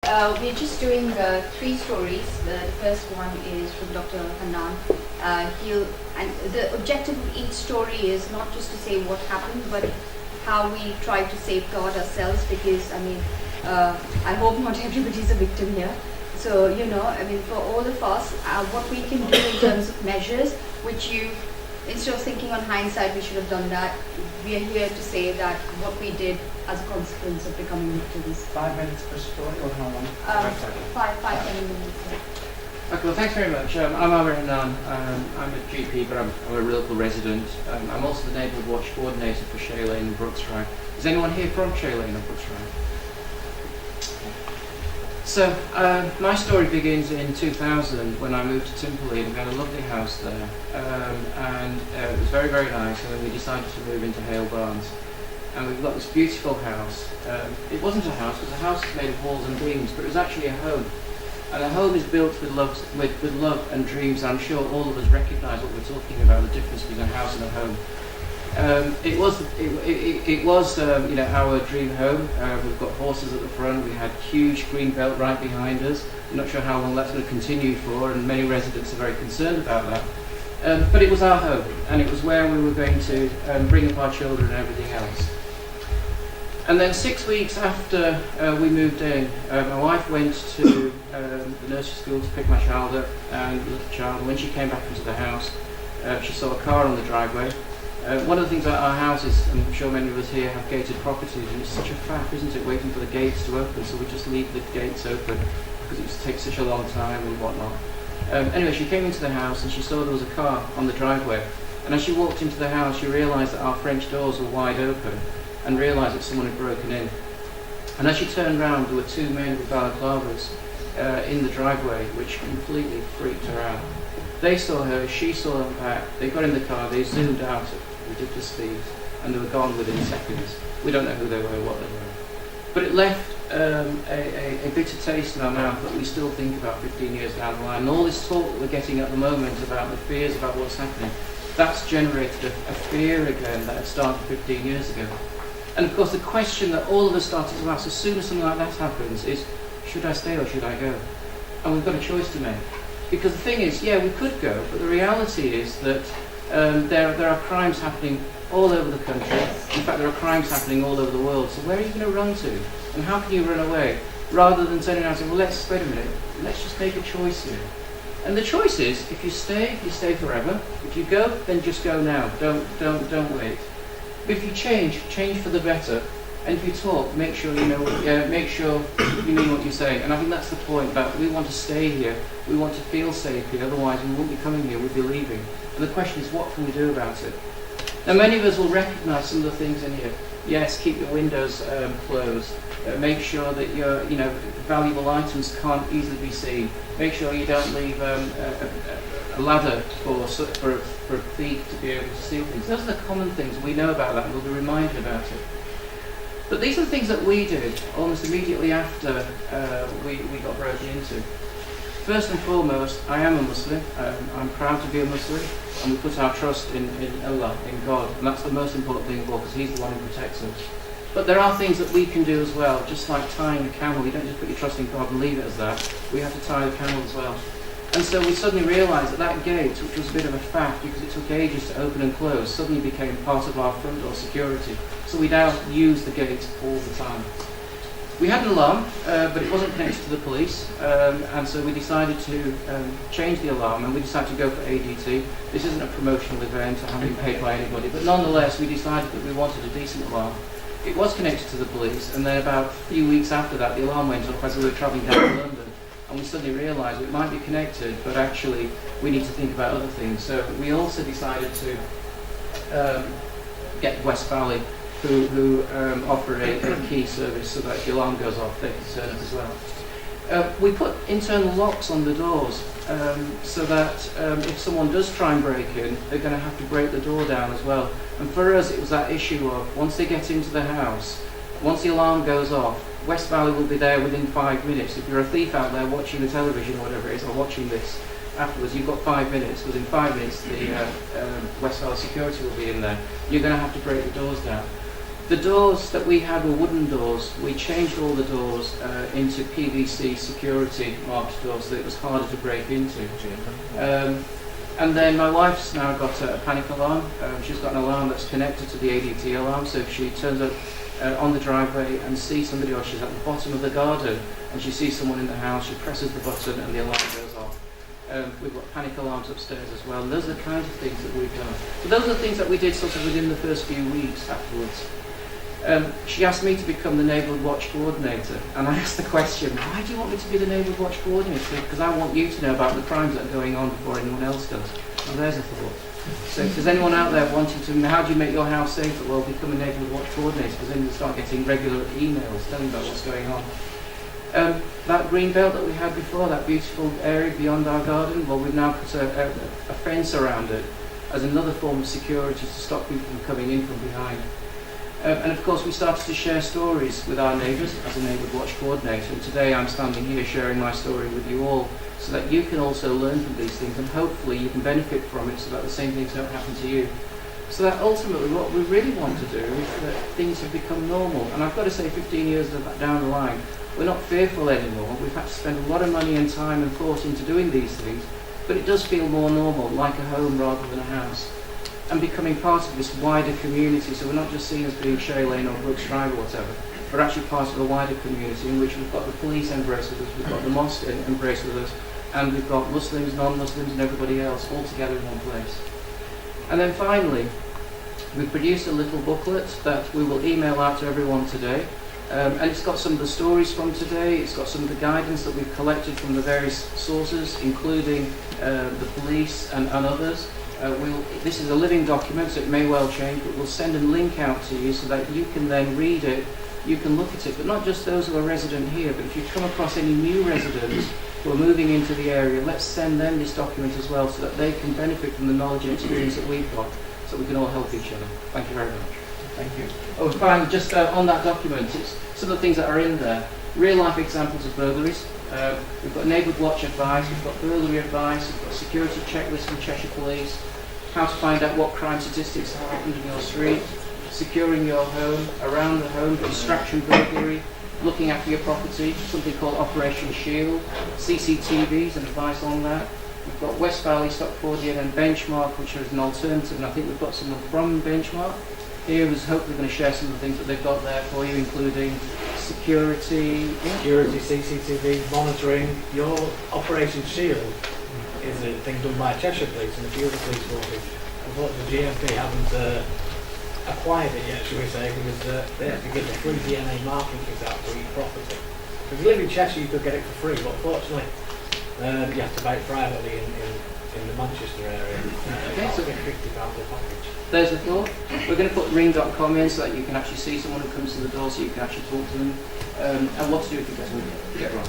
We're just doing three stories. The first one is from Dr. Hannan. And the objective of each story is not just to say what happened, but how we try to safeguard ourselves. Because I hope not everybody's a victim here. So for all of us, what we can do in terms of measures, which instead of thinking on hindsight, we should have done that. We are here to say that what we did as a consequence of becoming victims. 5 minutes per story, or how long? 10 minutes. Yeah. Okay, well, thanks very much. I'm Amir Hannan. I'm a GP, but I'm a local resident. I'm also the Neighbourhood Watch Coordinator for Shea Lane and Brooks Ride. Is anyone here from Shea Lane or Brooks Ride? So, my story begins in 2000 when I moved to Timperley, and we had a lovely house there. And it was very, very nice, and then we decided to move into Hale Barnes. And we've got this beautiful house. It wasn't a house, because the house is made of walls and beams, but it was actually a home. And a home is built with love and dreams. I'm sure all of us recognise what we're talking about, the difference between a house and a home. It was our dream home. We've got horses at the front. We had huge green belt right behind us. I'm not sure how long that's going to continue for, and many residents are very concerned about that. But it was our home, and it was where we were going to bring up our children and everything else. And then 6 weeks after we moved in, my wife went to the nursery school to pick my child up, and the little child. When she came back into the house, she saw a car on the driveway. One of the things about our house is, and I'm sure many of us here have gated properties, and it's such a faff, isn't it, waiting for the gates to open, so we just leave the gates open because it takes such a long time and whatnot. Anyway, she came into the house and she saw there was a car on the driveway, and as she walked into the house, she realised that our French doors were wide open and realised that someone had broken in. And as she turned round, there were two men with balaclavas in the driveway, which completely freaked her out. They saw her, she saw them back, they got in the car, they zoomed out at ridiculous speed, and they were gone within seconds. We don't know who they were or what they were. But it left a bitter taste in our mouth that we still think about 15 years down the line. And all this talk that we're getting at the moment about the fears about what's happening, that's generated a fear again that had started 15 years ago. And of course the question that all of us started to ask as soon as something like that happens is, should I stay or should I go? And we've got a choice to make. Because the thing is, yeah, we could go, but the reality is that there are crimes happening all over the country. In fact, there are crimes happening all over the world. So where are you going to run to? And how can you run away? Rather than turning around and saying, well, wait a minute, let's just make a choice here. And the choice is, if you stay forever. If you go, then just go now. Don't wait. But if you change for the better. And if you talk, make sure you mean what you say. And I think that's the point, that we want to stay here. We want to feel safe here. Otherwise, we wouldn't be coming here. We'd be leaving. And the question is, what can we do about it? Now, many of us will recognise some of the things in here. Yes, keep your windows closed. Make sure that your valuable items can't easily be seen. Make sure you don't leave a ladder for a thief to be able to steal things. Those are the common things. We know about that, and we'll be reminded about it. But these are the things that we did almost immediately after we got broken into. First and foremost, I am a Muslim. I'm proud to be a Muslim, and we put our trust in Allah, in God, and that's the most important thing of all, because He's the one who protects us. But there are things that we can do as well, just like tying a camel. You don't just put your trust in God and leave it as that. We have to tie the camel as well. And so we suddenly realised that gate, which was a bit of a faff because it took ages to open and close, suddenly became part of our front door security. So we now use the gate all the time. We had an alarm, but it wasn't connected to the police, and so we decided to change the alarm, and we decided to go for ADT. This isn't a promotional event, I haven't been paid by anybody, but nonetheless we decided that we wanted a decent alarm. It was connected to the police, and then about a few weeks after that the alarm went off as we were travelling down to London. And we suddenly realised it might be connected, but actually we need to think about other things. So we also decided to get West Valley, who offer a key service, so that if the alarm goes off, they can turn it as well. We put internal locks on the doors, so that if someone does try and break in, they're going to have to break the door down as well. And for us, it was that issue of once they get into the house, once the alarm goes off, West Valley will be there within 5 minutes. If you're a thief out there watching the television or whatever it is, or watching this afterwards, you've got 5 minutes. Within 5 minutes, the West Valley security will be in there. You're going to have to break the doors down. The doors that we had were wooden doors. We changed all the doors into PVC security marked doors so that it was harder to break into. And then my wife's now got a panic alarm. She's got an alarm that's connected to the ADT alarm, so if she turns up on the driveway and sees somebody, or she's at the bottom of the garden and she sees someone in the house, she presses the button and the alarm goes off. We've got panic alarms upstairs as well, and those are the kinds of things that we've done. So those are the things that we did sort of within the first few weeks afterwards. She asked me to become the Neighbourhood Watch Coordinator, and I asked the question, why do you want me to be the Neighbourhood Watch Coordinator? Because I want you to know about the crimes that are going on before anyone else does. Well, there's a thought. So if there's anyone out there wanting to, how do you make your house safer? Well, become a Neighbourhood Watch Coordinator, because then you start getting regular emails telling about what's going on. That green belt that we had before, that beautiful area beyond our garden, well, we've now put a fence around it as another form of security to stop people from coming in from behind. And of course we started to share stories with our neighbours as a Neighbourhood Watch Coordinator, and today I'm standing here sharing my story with you all so that you can also learn from these things and hopefully you can benefit from it so that the same things don't happen to you. So that ultimately what we really want to do is that things have become normal, and I've got to say 15 years down the line we're not fearful anymore. We've had to spend a lot of money and time and thought into doing these things, but it does feel more normal, like a home rather than a house, and becoming part of this wider community. So we're not just seen as being Shay Lane or Brooks Drive or whatever, we're actually part of a wider community in which we've got the police embrace with us, we've got the mosque embrace with us, and we've got Muslims, non-Muslims and everybody else all together in one place. And then finally, we've produced a little booklet that we will email out to everyone today. And it's got some of the stories from today, it's got some of the guidance that we've collected from the various sources, including the police and others. This is a living document, so it may well change, but we'll send a link out to you so that you can then read it, you can look at it, but not just those who are resident here, but if you come across any new residents who are moving into the area, let's send them this document as well so that they can benefit from the knowledge and experience that we've got, so we can all help each other. Thank you very much. Thank you. Oh, finally, just on that document, it's some of the things that are in there. Real life examples of burglaries. We've got neighbourhood watch advice, we've got burglary advice, we've got security checklists from Cheshire Police, how to find out what crime statistics have happened in your street, securing your home, around the home, distraction burglary, looking after your property, something called Operation Shield, CCTVs and advice on that. We've got West Valley, Stockfordian and Benchmark, which is an alternative, and I think we've got someone from Benchmark here who's hopefully going to share some of the things that they've got there for you, including security, CCTV, monitoring. Your Operation Shield is a thing done by Cheshire Police and a few other police forces. Unfortunately, the GMP haven't acquired it yet, shall we say, because they have to give a free DNA marking kit out for each property. If you live in Cheshire, you could get it for free, but unfortunately, you have to buy it privately in the Manchester area. It's about £50 a package. There's a thought. We're going to put ring.com in so that you can actually see someone who comes to the door so you can actually talk to them, and what to do if you get wrong.